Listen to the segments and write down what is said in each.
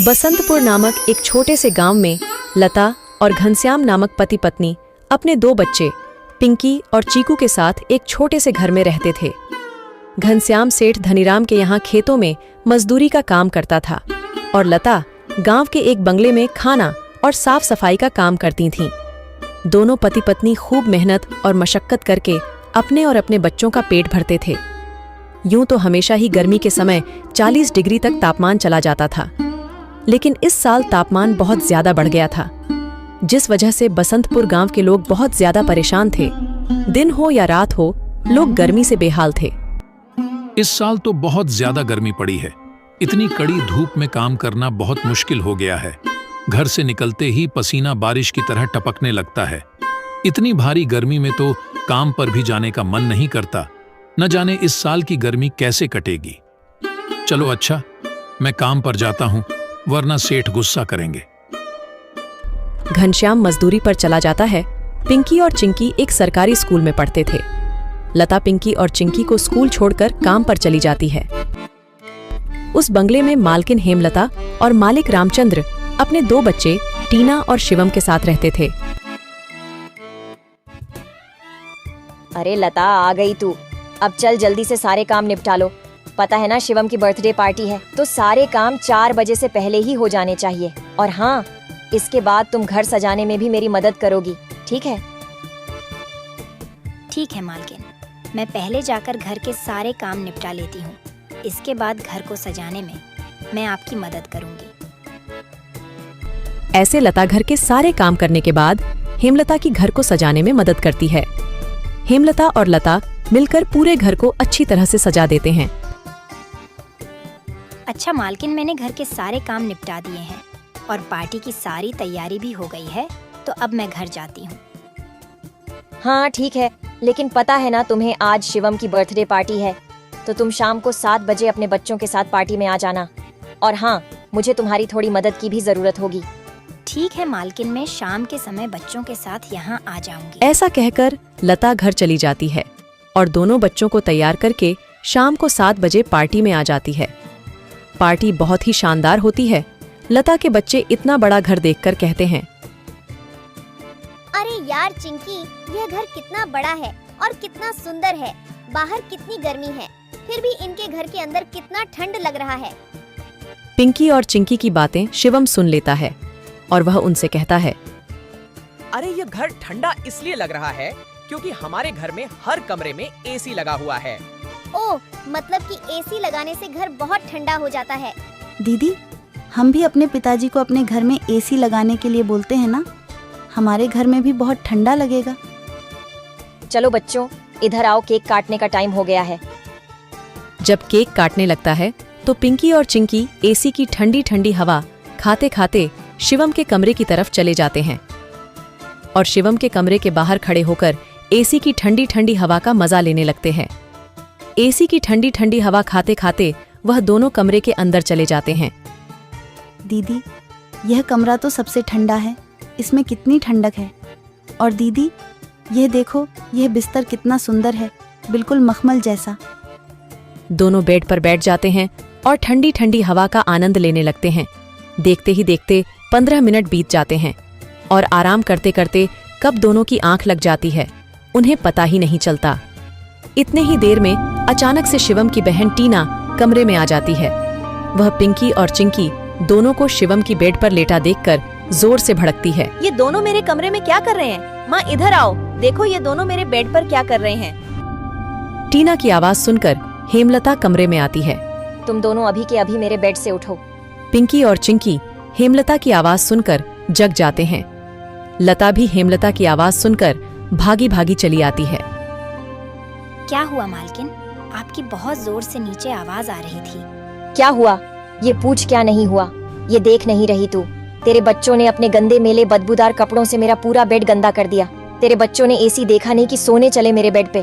बसंतपुर नामक एक छोटे से गांव में लता और घनश्याम नामक पति पत्नी अपने दो बच्चे पिंकी और चीकू के साथ एक छोटे से घर में रहते थे। घनश्याम सेठ धनीराम के यहाँ खेतों में मजदूरी का काम करता था और लता गांव के एक बंगले में खाना और साफ सफाई का काम करती थीं। दोनों पति पत्नी खूब मेहनत और मशक्कत करके अपने और अपने बच्चों का पेट भरते थे। यूं तो हमेशा ही गर्मी के समय 40 डिग्री तक तापमान चला जाता था, लेकिन इस साल तापमान बहुत ज्यादा बढ़ गया था, जिस वजह से बसंतपुर गांव के लोग बहुत ज्यादा परेशान थे। दिन हो या रात हो, लोग गर्मी से बेहाल थे। इस साल तो बहुत ज्यादा गर्मी पड़ी है। इतनी कड़ी धूप में काम करना बहुत मुश्किल हो गया है। घर से निकलते ही पसीना बारिश की तरह टपकने लगता है। इतनी भारी गर्मी में तो काम पर भी जाने का मन नहीं करता। न जाने इस साल की गर्मी कैसे कटेगी। चलो अच्छा, मैं काम पर जाता हूँ, वरना सेठ गुस्सा करेंगे। घनश्याम मजदूरी पर चला जाता है। पिंकी और चिंकी एक सरकारी स्कूल में पढ़ते थे। लता पिंकी और चिंकी को स्कूल छोड़कर काम पर चली जाती है। उस बंगले में मालकिन हेमलता और मालिक रामचंद्र अपने दो बच्चे टीना और शिवम के साथ रहते थे। अरे लता, आ गई तू। अब चल जल्दी से सारे काम निपटा लो। पता है ना, शिवम की बर्थडे पार्टी है, तो सारे काम 4 बजे से पहले ही हो जाने चाहिए। और हाँ, इसके बाद तुम घर सजाने में भी मेरी मदद करोगी, ठीक है? ठीक है मालकिन, मैं पहले जाकर घर के सारे काम निपटा लेती हूँ। इसके बाद घर को सजाने में मैं आपकी मदद करूँगी। ऐसे लता घर के सारे काम करने के बाद हेमलता की घर को सजाने में मदद करती है। हेमलता और लता मिलकर पूरे घर को अच्छी तरह से सजा देते हैं। अच्छा मालकिन, मैंने घर के सारे काम निपटा दिए हैं और पार्टी की सारी तैयारी भी हो गई है, तो अब मैं घर जाती हूँ। हाँ ठीक है, लेकिन पता है ना तुम्हें, आज शिवम की बर्थडे पार्टी है, तो तुम शाम को 7 बजे अपने बच्चों के साथ पार्टी में आ जाना। और हाँ, मुझे तुम्हारी थोड़ी मदद की भी जरूरत होगी। ठीक है मालकिन, मैं शाम के समय बच्चों के साथ यहाँ आ जाऊंगी। ऐसा कहकर लता घर चली जाती है और दोनों बच्चों को तैयार करके शाम को 7 बजे पार्टी में आ जाती है। पार्टी बहुत ही शानदार होती है। लता के बच्चे इतना बड़ा घर देखकर कहते हैं, अरे यार चिंकी, यह घर कितना बड़ा है और कितना सुंदर है। बाहर कितनी गर्मी है, फिर भी इनके घर के अंदर कितना ठंड लग रहा है। पिंकी और चिंकी की बातें शिवम सुन लेता है और वह उनसे कहता है, अरे ये घर ठंडा इसलिए लग रहा है क्योंकि हमारे घर में हर कमरे में एसी लगा हुआ है। ओह, मतलब कि एसी लगाने से घर बहुत ठंडा हो जाता है। दीदी, हम भी अपने पिताजी को अपने घर में एसी लगाने के लिए बोलते हैं ना, हमारे घर में भी बहुत ठंडा लगेगा। चलो बच्चों, इधर आओ, केक काटने का टाइम हो गया है। जब केक काटने लगता है तो पिंकी और चिंकी एसी की ठंडी ठंडी हवा खाते खाते शिवम के कमरे की तरफ चले जाते हैं और शिवम के कमरे के बाहर खड़े होकर एसी की ठंडी ठंडी हवा का मजा लेने लगते हैं। एसी की ठंडी ठंडी हवा खाते खाते वह दोनों कमरे के अंदर चले जाते हैं। दीदी, यह कमरा तो सबसे ठंडा है, इसमें कितनी ठंडक है। और दीदी, यह देखो, यह बिस्तर कितना सुंदर है, बिल्कुल मखमल जैसा। दोनों बेड पर बैठ जाते हैं और ठंडी ठंडी हवा का आनंद लेने लगते हैं। देखते ही देखते 15 मिनट बीत जाते हैं और आराम करते करते कब दोनों की आंख लग जाती है, उन्हें पता ही नहीं चलता। इतने ही देर में अचानक से शिवम की बहन टीना कमरे में आ जाती है। वह पिंकी और चिंकी दोनों को शिवम की बेड पर लेटा देखकर जोर से भड़कती है। ये दोनों मेरे कमरे में क्या कर रहे हैं? माँ इधर आओ, देखो ये दोनों मेरे बेड पर क्या कर रहे हैं। टीना की आवाज सुनकर हेमलता कमरे में आती है। तुम दोनों अभी के अभी मेरे बेड से उठो। पिंकी और चिंकी हेमलता की आवाज सुनकर जग जाते हैं। लता भी हेमलता की आवाज सुनकर भागी भागी चली आती है। क्या हुआ मालकिन? आपकी बहुत जोर से नीचे आवाज आ रही थी। क्या हुआ? ये पूछ, क्या नहीं हुआ? ये देख नहीं रही तू? तेरे बच्चों ने अपने गंदे मेले बदबूदार कपड़ों से मेरा पूरा बेड गंदा कर दिया। तेरे बच्चों ने एसी देखा नहीं कि सोने चले मेरे बेड पे।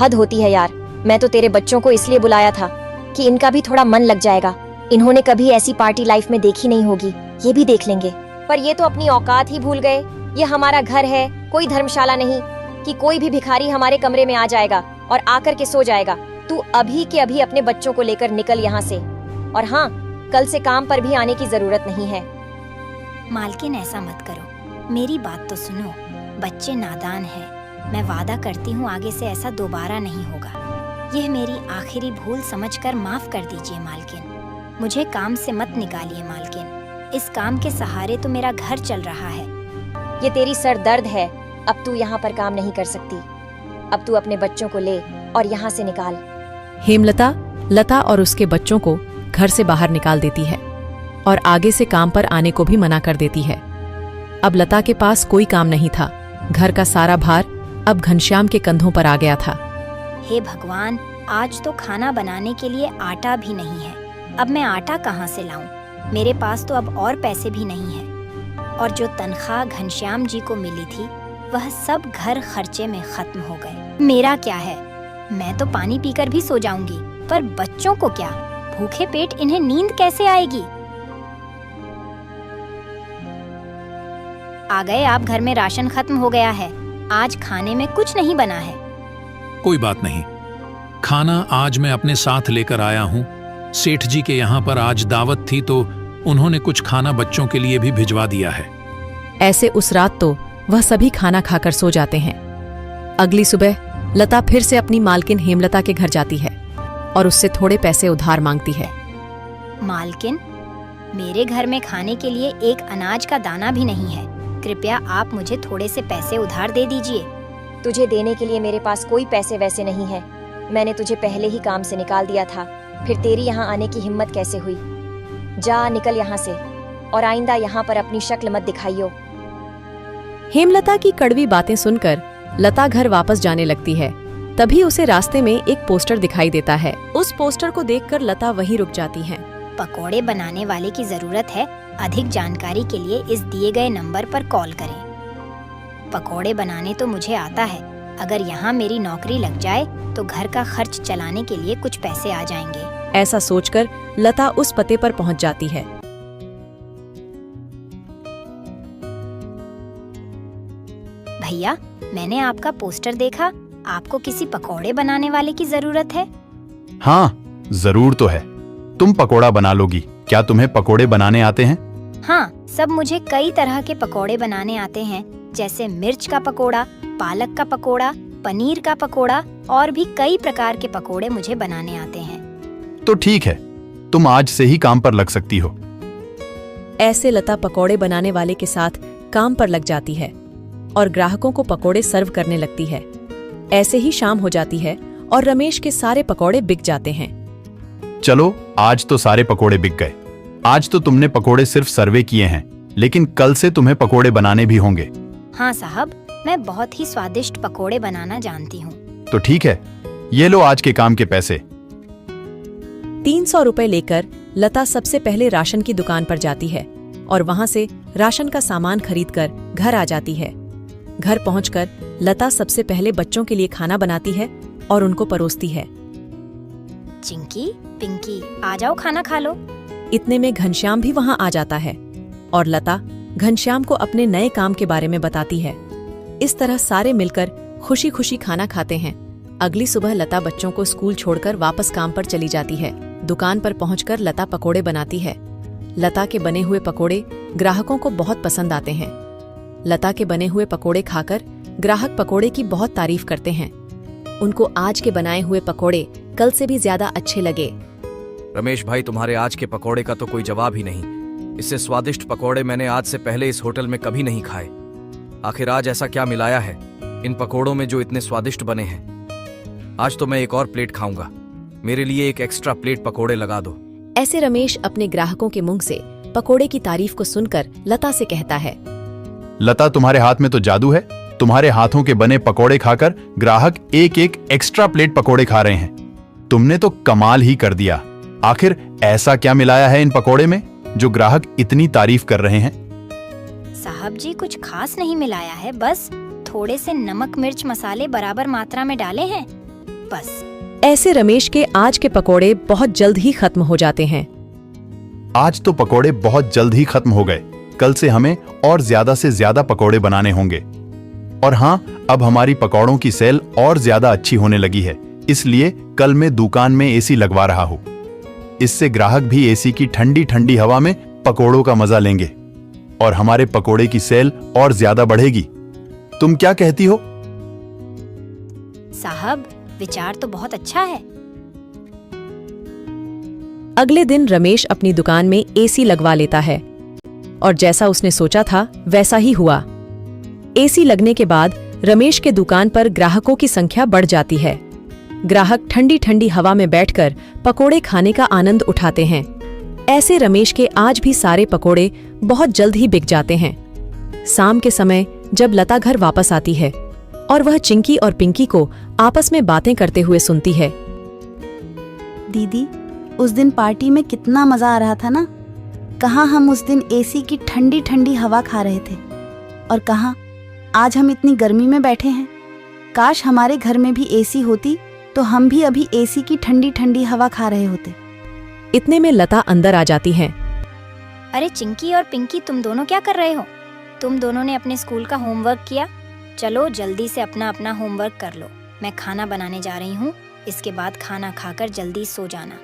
हद होती है यार। मैं तो तेरे बच्चों को इसलिए बुलाया था कि इनका भी थोड़ा मन लग जाएगा। इन्होंने कभी ऐसी पार्टी लाइफ में देखी नहीं होगी, ये भी देख लेंगे। पर ये तो अपनी औकात ही भूल गए। ये हमारा घर है, कोई धर्मशाला नहीं कि कोई भी भिखारी हमारे कमरे में आ जाएगा और आकर के सो जाएगा। तू अभी के अभी अपने बच्चों को लेकर निकल यहाँ से। और हाँ, कल से काम पर भी आने की जरूरत नहीं है। मालकिन ऐसा मत करो, मेरी बात तो सुनो। बच्चे नादान हैं। मैं वादा करती हूँ आगे से ऐसा दोबारा नहीं होगा। यह मेरी आखिरी भूल समझकर माफ कर दीजिए मालकिन। मुझे काम से मत निकालिए मालकिन। इस काम के सहारे तो मेरा घर चल रहा है। ये तेरी सर दर्द है। अब तू यहाँ पर काम नहीं कर सकती। अब तू अपने बच्चों को ले और यहाँ से निकाल। हेमलता लता और उसके बच्चों को घर से बाहर निकाल देती है और आगे से काम पर आने को भी मना कर देती है। अब लता के पास कोई काम नहीं था। घर का सारा भार अब घनश्याम के कंधों पर आ गया था। हे भगवान, आज तो खाना बनाने के लिए आटा भी नहीं है। अब मैं आटा कहाँ से लाऊं? मेरे पास तो अब और पैसे भी नहीं है। और जो तनख्वाह घनश्याम जी को मिली थी वह सब घर खर्चे में खत्म हो गए। मेरा क्या है? मैं तो पानी पीकर भी सो जाऊंगी, पर बच्चों को क्या? भूखे पेट इन्हें नींद कैसे आएगी? आ गए आप। घर में राशन खत्म हो गया है। आज खाने में कुछ नहीं बना है। कोई बात नहीं, खाना आज मैं अपने साथ लेकर आया हूँ। सेठ जी के यहाँ पर आज दावत थी तो उन्होंने कुछ खाना बच्चों के लिए भी भिजवा दिया है। ऐसे उस रात तो वह सभी खाना खाकर सो जाते हैं। अगली सुबह लता फिर से अपनी मालकिन हेमलता के घर जाती है और उससे थोड़े पैसे उधार मांगती है। मालकिन, मेरे घर में खाने के लिए एक अनाज का दाना भी नहीं है। कृपया आप मुझे थोड़े से पैसे उधार दे दीजिए। तुझे देने के लिए मेरे पास कोई पैसे वैसे नहीं है। मैंने तुझे पहले ही काम से निकाल दिया था, फिर तेरी यहाँ आने की हिम्मत कैसे हुई? जा निकल यहाँ से और आइंदा यहाँ पर अपनी शक्ल मत दिखाइयो। हेमलता की कड़वी बातें सुनकर लता घर वापस जाने लगती है। तभी उसे रास्ते में एक पोस्टर दिखाई देता है। उस पोस्टर को देखकर लता वहीं रुक जाती है। पकोड़े बनाने वाले की जरूरत है। अधिक जानकारी के लिए इस दिए गए नंबर पर कॉल करें। पकोड़े बनाने तो मुझे आता है। अगर यहाँ मेरी नौकरी लग जाए तो घर का खर्च चलाने के लिए कुछ पैसे आ जाएंगे। ऐसा सोचकर लता उस पते पर पहुंच जाती है। भैया, मैंने आपका पोस्टर देखा। आपको किसी पकोड़े बनाने वाले की जरूरत है? हाँ, जरूर तो है। तुम पकोड़ा बना लोगी। क्या तुम्हें पकोड़े बनाने आते हैं? हाँ, सब मुझे कई तरह के पकोड़े बनाने आते हैं, जैसे मिर्च का पकोड़ा, पालक का पकोड़ा, पनीर का पकोड़ा और भी कई प्रकार के पकोड़े मुझे बनाने आते हैं। तो ठीक है, तुम आज से ही काम पर लग सकती हो। ऐसे लता पकोड़े बनाने वाले के साथ काम पर लग जाती है और ग्राहकों को पकोड़े सर्व करने लगती है। ऐसे ही शाम हो जाती है और रमेश के सारे पकोड़े बिक जाते हैं। चलो, आज तो सारे पकोड़े बिक गए। आज तो तुमने पकोड़े सिर्फ सर्वे किए हैं, लेकिन कल से तुम्हें पकोड़े बनाने भी होंगे। हाँ साहब, मैं बहुत ही स्वादिष्ट पकोड़े बनाना जानती हूँ। तो ठीक है, ये लो आज के काम के पैसे। 300 रुपए लेकर लता सबसे पहले राशन की दुकान पर जाती है और वहां से राशन का सामान खरीदकर घर आ जाती है। घर पहुंचकर लता सबसे पहले बच्चों के लिए खाना बनाती है और उनको परोसती है। चिंकी, पिंकी, आ जाओ खाना खा लो। इतने में घनश्याम भी वहां आ जाता है और लता घनश्याम को अपने नए काम के बारे में बताती है। इस तरह सारे मिलकर खुशी खुशी खाना खाते हैं। अगली सुबह लता बच्चों को स्कूल छोड़कर वापस काम पर चली जाती है। दुकान पर पहुंचकर लता पकोड़े बनाती है। लता के बने हुए पकोड़े ग्राहकों को बहुत पसंद आते हैं। लता के बने हुए पकोड़े खाकर ग्राहक पकोड़े की बहुत तारीफ करते हैं। उनको आज के बनाए हुए पकोड़े कल से भी ज्यादा अच्छे लगे। रमेश भाई, तुम्हारे आज के पकोड़े का तो कोई जवाब ही नहीं। इससे स्वादिष्ट पकोड़े मैंने आज से पहले इस होटल में कभी नहीं खाए। आखिर आज ऐसा क्या मिलाया है इन पकोड़ों में जो इतने स्वादिष्ट बने हैं? आज तो मैं एक और प्लेट खाऊंगा। मेरे लिए एक एक्स्ट्रा प्लेट पकोड़े लगा दो। ऐसे रमेश अपने ग्राहकों के मुंह से पकोड़े की तारीफ को सुनकर लता से कहता है, लता, तुम्हारे हाथ में तो जादू है। तुम्हारे हाथों के बने पकोड़े खाकर ग्राहक एक एक एक्स्ट्रा प्लेट पकोड़े खा रहे हैं। तुमने तो कमाल ही कर दिया। आखिर ऐसा क्या मिलाया है इन पकोड़े में जो ग्राहक इतनी तारीफ कर रहे हैं? साहब जी, कुछ खास नहीं मिलाया है, बस थोड़े से नमक मिर्च मसाले बराबर मात्रा में डाले हैं, बस। ऐसे रमेश के आज के पकोड़े बहुत जल्द ही खत्म हो जाते हैं। आज तो पकोड़े बहुत जल्द ही खत्म हो गए। कल से हमें और ज्यादा से ज्यादा पकोड़े बनाने होंगे। और हाँ, अब हमारी पकोड़ों की सेल और ज्यादा अच्छी होने लगी है, इसलिए कल मैं दुकान में एसी लगवा रहा हूँ। इससे ग्राहक भी एसी की ठंडी ठंडी हवा में पकोड़ों का मजा लेंगे और हमारे पकोड़े की सेल और ज्यादा बढ़ेगी। तुम क्या कहती हो? साहब, विचार तो बहुत अच्छा है। अगले दिन रमेश अपनी दुकान में एसी लगवा लेता है और जैसा उसने सोचा था वैसा ही हुआ। एसी लगने के बाद रमेश के दुकान पर ग्राहकों की संख्या बढ़ जाती है। ग्राहक ठंडी ठंडी हवा में बैठकर पकोड़े खाने का आनंद उठाते हैं। ऐसे रमेश के आज भी सारे पकोड़े बहुत जल्द ही बिक जाते हैं। शाम के समय जब लता घर वापस आती है और वह चिंकी और पिंकी को आपस में बातें करते हुए सुनती है। दीदी, उस दिन पार्टी में कितना मजा आ रहा था ना। कहाँ हम उस दिन एसी की ठंडी ठंडी हवा खा रहे थे और कहाँ आज हम इतनी गर्मी में बैठे हैं। काश हमारे घर में भी एसी होती तो हम भी अभी एसी की ठंडी ठंडी हवा खा रहे होते। इतने में लता अंदर आ जाती हैं। अरे चिंकी और पिंकी, तुम दोनों क्या कर रहे हो? तुम दोनों ने अपने स्कूल का होमवर्क किया? चलो जल्दी से अपना अपना होमवर्क कर लो। मैं खाना बनाने जा रही हूँ। इसके बाद खाना खाकर जल्दी सो जाना।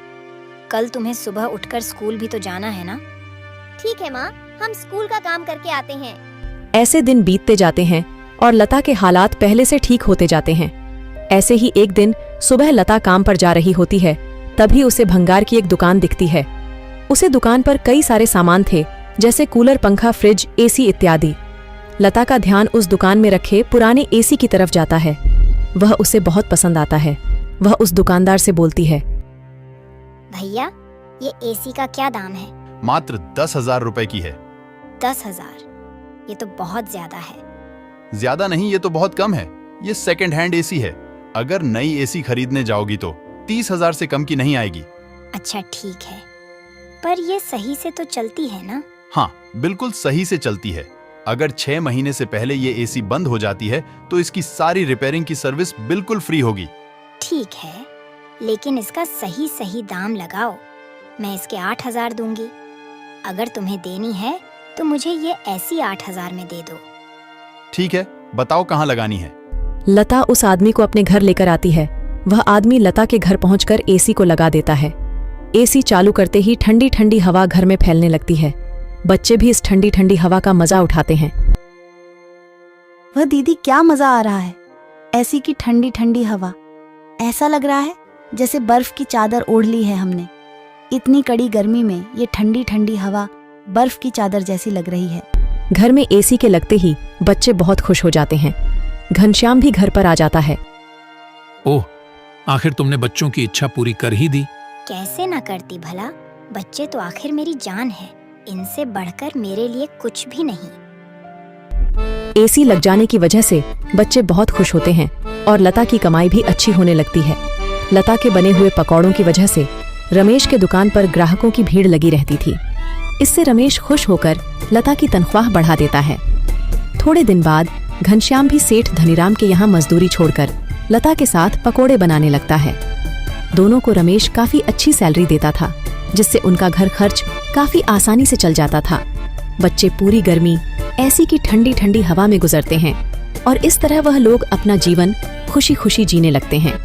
कल तुम्हें सुबह उठकर स्कूल भी तो जाना है ना। ठीक है माँ, हम स्कूल का काम करके आते हैं। ऐसे दिन बीतते जाते हैं और लता के हालात पहले से ठीक होते जाते हैं। ऐसे ही एक दिन सुबह लता काम पर जा रही होती है, तभी उसे भंगार की एक दुकान दिखती है। उसे दुकान पर कई सारे सामान थे, जैसे कूलर, पंखा, फ्रिज, एसी इत्यादि। लता का ध्यान उस दुकान में रखे पुराने एसी की तरफ जाता है। वह उसे बहुत पसंद आता है। वह उस दुकानदार से बोलती है, भैया, ये एसी का क्या दाम है? मात्र 10,000 रुपए की है। 10,000? ये तो बहुत ज्यादा है। ज्यादा नहीं, ये तो बहुत कम है। ये सेकंड हैंड एसी है। अगर नई एसी खरीदने जाओगी तो 30,000 से कम की नहीं आएगी। अच्छा ठीक है, पर ये सही से तो चलती है ना? हाँ, बिल्कुल सही से चलती है। अगर 6 महीने से पहले ये एसी बंद हो जाती है तो इसकी सारी रिपेयरिंग की सर्विस बिल्कुल फ्री होगी। ठीक है, लेकिन इसका सही सही दाम लगाओ। मैं इसके 8,000 दूंगी। अगर तुम्हें देनी है तो मुझे ये ऐसी 8,000 में दे दो। ठीक है, बताओ कहाँ लगानी है। लता उस आदमी को अपने घर लेकर आती है। वह आदमी लता के घर पहुंचकर एसी को लगा देता है। एसी चालू करते ही ठंडी ठंडी हवा घर में फैलने लगती है। बच्चे भी इस ठंडी ठंडी हवा का मजा उठाते हैं। वह दीदी, क्या मजा आ रहा है। ऐसी की ठंडी ठंडी हवा, ऐसा लग रहा है जैसे बर्फ की चादर ओढ़ ली है हमने। इतनी कड़ी गर्मी में ये ठंडी ठंडी हवा बर्फ की चादर जैसी लग रही है। घर में एसी के लगते ही बच्चे बहुत खुश हो जाते हैं। घनश्याम भी घर पर आ जाता है। ओह, आखिर तुमने बच्चों की इच्छा पूरी कर ही दी। कैसे ना करती भला। बच्चे तो आखिर मेरी जान है। इनसे बढ़कर मेरे लिए कुछ भी नहीं। एसी लग जाने की वजह से बच्चे बहुत खुश होते हैं और लता की कमाई भी अच्छी होने लगती है। लता के बने हुए पकौड़ों की वजह से रमेश के दुकान पर ग्राहकों की भीड़ लगी रहती थी। इससे रमेश खुश होकर लता की तनख्वाह बढ़ा देता है। थोड़े दिन बाद घनश्याम भी सेठ धनीराम के यहाँ मजदूरी छोड़कर लता के साथ पकोड़े बनाने लगता है। दोनों को रमेश काफी अच्छी सैलरी देता था, जिससे उनका घर खर्च काफी आसानी से चल जाता था। बच्चे पूरी गर्मी ऐसी की ठंडी ठंडी हवा में गुजरते हैं और इस तरह वह लोग अपना जीवन खुशी खुशी जीने लगते हैं।